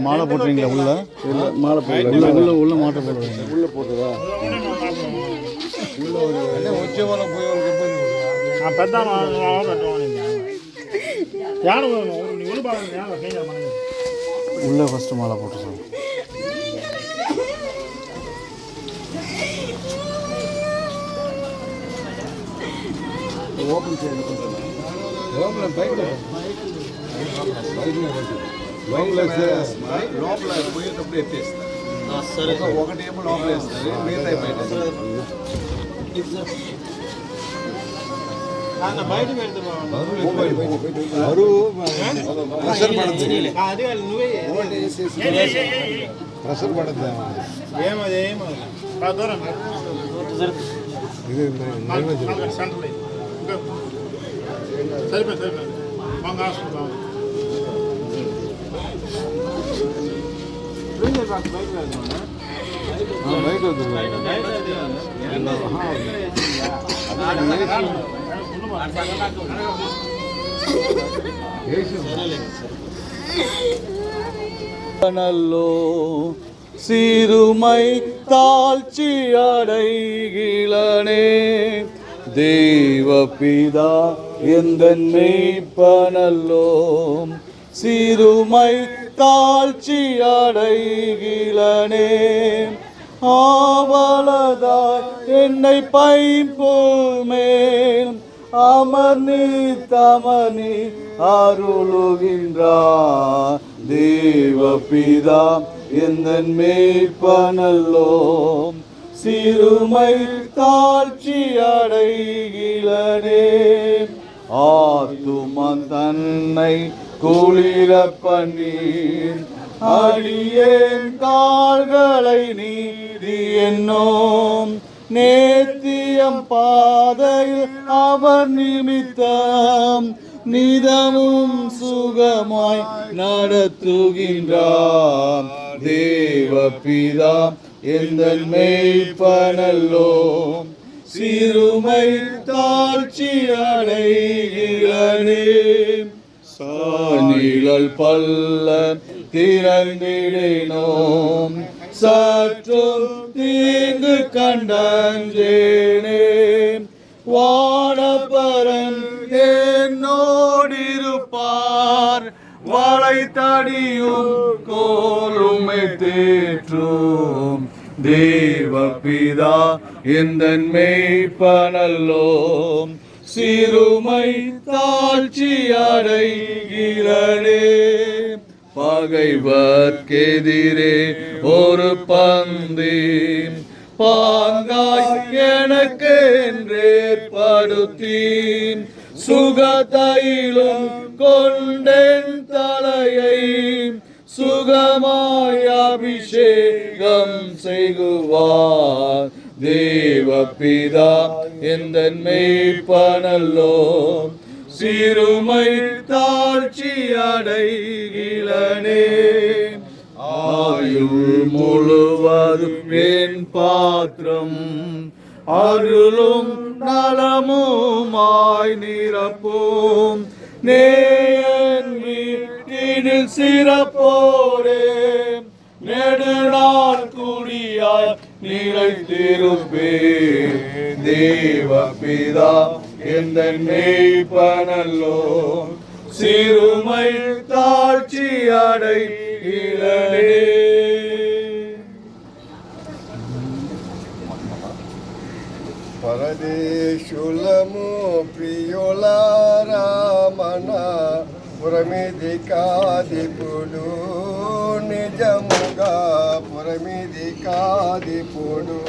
மாலை போட்டுறீங்களா? உள்ள இல்லை மாலை போடல. உள்ள மாட்டை போடுறீங்க. உள்ளே போட்டதா உள்ள ஒரு உச்சவரம் போய் உள்ள ஃபஸ்ட்டு மாலை போட்டு சார். ఓపెన్ చేయండి. లోపల బయట లోపల పోయేటప్పుడు ఎత్తేస్తారు. ఒకటేమో లోపల వేస్తారు, మిగతా బయట. ప్రెషర్ పడుతుంది, ప్రెషర్ పడుతుంది. ఇది బయట கனல்லோ சிறுமை தாழ்ச்சி அடைகிலனே தேவபிதா எந்தன் மெய்ப்பனல்லோம் சிறுமை தாழ்ச்சி அடைகிலனே ஆவலதாய் என்னை பைம்புல் மேல் அமர்நீ தமனி அருளுகின்றார் தேவபிதா எந்தன் மெய்ப்பனல்லோம் சிறுமை தாழ்ச்சி அடைகிலனே ஆத்துமன் தன்னை குளிர பண்ணீர் அடியேன் கால்களை நீதி என்னோம் நேத்தியம் பாதையில் அவர் நிமித்தம் நிதமும் சுகமாய் நடத்துகின்றார் தேவபிதா எந்தன் மெய்ப்பனல்லோம் சிறுமை தாழ்ச்சி அடைகிலனே சாநிழல் பல்ல திறந்திடினோம் சற்றும் தீங்கு கண்டஞ்சேனே வானபரன் என்னோடிருப்பார் வளைத்தடியும் கோலுமை தேற்றும் தேவபிதா எந்தன் மெய்ப்பனல்லோம் சிறுமை தாழ்ச்சி அடைகிலனே பகைவர்க்கெதிரே ஒரு பந்தி பாங்காய் எனக்கு என்றேற்படுத்தி சுகதையிலும் கொண்டென் தலையை சுகமாய் அபிஷேகம் செய்குவார் தேவபிதா எந்தன் மெய்ப்பனல்லோம் சிறுமை தாழ்ச்சி அடைகிலனே ஆயுள் முழுவதும் என் பாத்திரம் அருளும் நலமுமாய் நிரப்பும் நேயன் வீட்டினில் சிறப்போரே நெடுநாள் குடியாய் நிலைத்திருப்பே தேவபிதா எந்தன் மெய்ப்பனல்லோம் சிறுமை தாழ்ச்சி அடைகிலனே పరదేశులము ప్రియులారామణ పురమిది కాదిపుడు నిజముగా పురమిది కాదిపుడు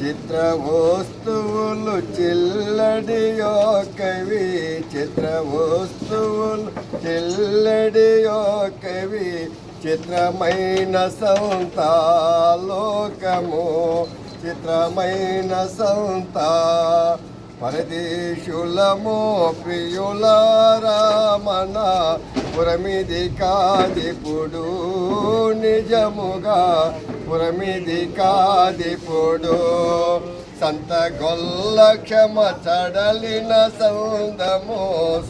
చిత్ర వస్తువులు చిల్లడియో కవి చిత్ర వస్తువులు చిల్లడియో కవి చిత్రమైన సంతాలోకము చిత్రమైన సంత పరదేశులము ప్రియులారామణ పురమిది కాదిపుడు నిజముగా పురమిది కాదిపుడు సంత గొల్ల క్షమ చడలిన సౌందము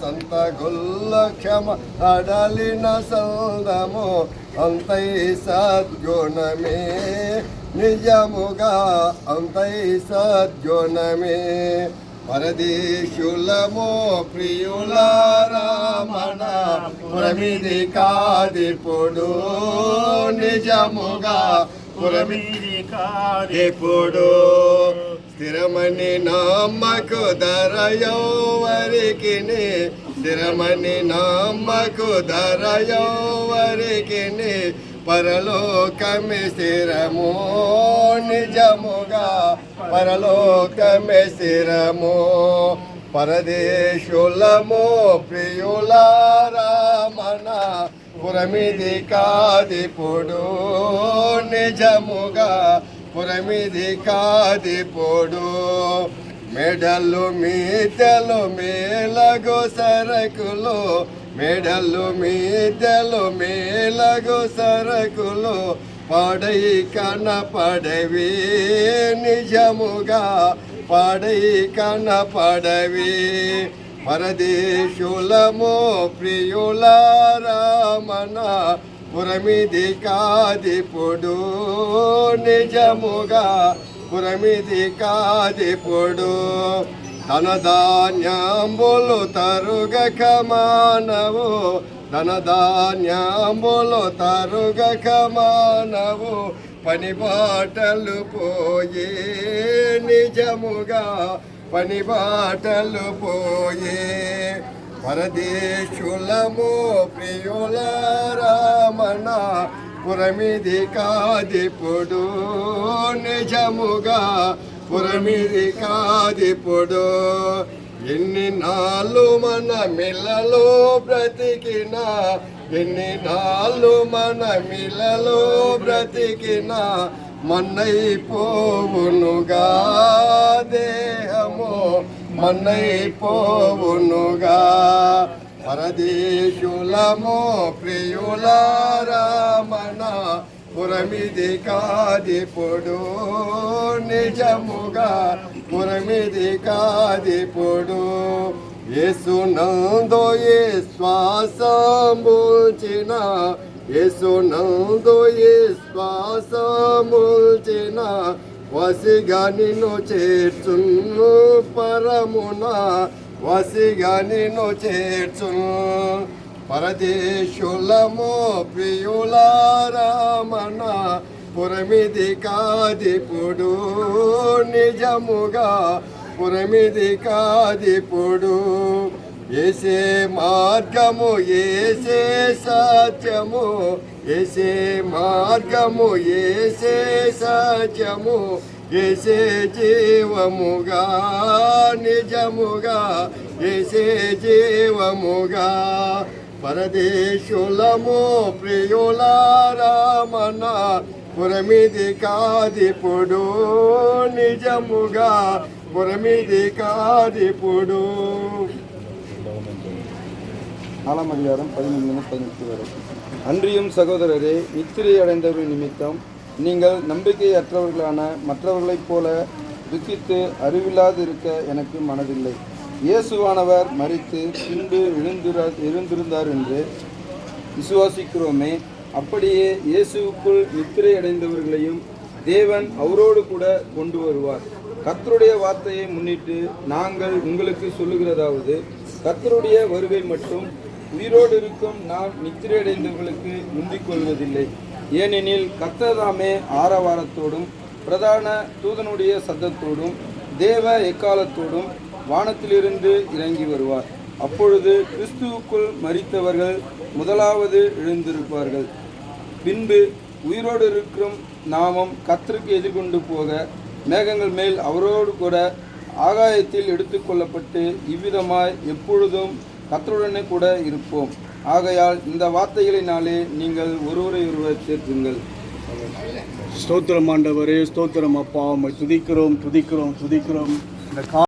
సంత గొల్ల క్షమ చడలిన సౌందము అంతై సద్గుణమే నిజముగా అంతై సద్గుణమే పరదేశులమో ప్రియులారామణ పురమిది కాదిప్పుడు నిజముగా పురమిది కాదిప్పుడు స్థిరమని నమ్మకు ధరయోవరికి స్థిరమని నమ్మకు ధరయోవరికి పరలోకమి స్థిరము నిజముగా పరలోకమి స్థిరము పరదేశులము ప్రియులారామణ పురమిది కాదిప్పుడు నిజముగా పురమిది కాదిప్పుడు మెడలు మీదలు మేలగు సరకులు మెడలు మీదలు మేలగు సరకులు పడై కనపడవి నిజముగా పడై కనపడవి పరదేశులము ప్రియులారామణ పురమిది కాదిప్పుడు నిజముగా పురమిది కాదిప్పుడు ధనధాన్యాంబులు తరుగక మానవు ధనధాన్యాంబులు తరుగక మానవు పని బాటలు పోయే నిజముగా పని బాటలు పోయే పరదేశులము ప్రియులారామణ పురమిది కాదిప్పుడు నిజముగా పురమిది కాదిప్పుడు ఎన్ని నాళ్ళు మన మిల్లలో బ్రతికినా ఎన్ని నాళ్ళు మన మిల్లలో బ్రతికినా మన్నైపోవునుగా దేహము మన్నైపోవునుగా పరదేశులము ప్రియులారామణ పురమిది కాదిప్పుడు నిజముగా పురమిది కాదిప్పుడు యేసునందు ఏ శ్వాసముల్చిన యేసునందు ఏ శ్వాసముల్చిన వసిగా నిన్ను చేర్చును పరమున వసిగా నిన్ను చేర్చును పరదేశులము ప్రియులారామణ పురమిది కాదిప్పుడు నిజముగా పురమిది కాదిప్పుడు ఏసే మార్గము ఏసే సత్యము ఏసే మార్గము ఏసే సత్యము ఏసే జీవముగా నిజముగా ఏసే జీవముగా పరదేశులము ప్రియులారామణ పురమిది కాదిప్పుడు నిజముగా పురమిది காதிப்புடு. 4 அதிகாரம் 11-18 வரை. அன்றியும் சகோதரரே, நித்திரை அடைந்தவர்கள் நிமித்தம் நீங்கள் நம்பிக்கையற்றவர்களான மற்றவர்களைப் போல துக்கித்து அறிவில்லாது இருக்க எனக்கு மனதில்லை. இயேசுவானவர் மரித்து பின்பு எழுந்திருந்தார் என்று விசுவாசிக்கிறோமே. அப்படியே இயேசுவுக்குள் நித்திரை அடைந்தவர்களையும் தேவன் அவரோடு கூட கொண்டு வருவார். கர்த்தருடைய வார்த்தையை முன்னிட்டு நாங்கள் உங்களுக்கு சொல்லுகிறதாவது, கர்த்தருடைய வருகை மட்டும் உயிரோடு இருக்கும் நாம் நித்திரையடைந்தவர்களுக்கு முந்திக் கொள்வதில்லை. ஏனெனில் கர்த்தர் தாமே ஆரவாரத்தோடும் பிரதான தூதனுடைய சத்தத்தோடும் தேவ எக்காலத்தோடும் வானத்திலிருந்து இறங்கி வருவார். அப்பொழுது கிறிஸ்துவுக்குள் மரித்தவர்கள் முதலாவது எழுந்திருப்பார்கள். பின்பு உயிரோடு இருக்கும் நாமும் கர்த்தருக்கு எதிர்கொண்டு போக மேகங்கள் மேல் அவரோடு கூட ஆகாயத்தில் எடுத்துக்கொள்ளப்பட்டு இவ்விதமாய் எப்பொழுதும் கர்த்தருடனே கூட இருப்போம். ஆகையால் இந்த வார்த்தைகளினாலே நீங்கள் ஒருவரை ஒருவர் சேர்த்துங்கள். ஸ்தோத்திரம் ஆண்டவரே, ஸ்தோத்திரம் அப்பா, உம்மை துதிக்கிறோம்.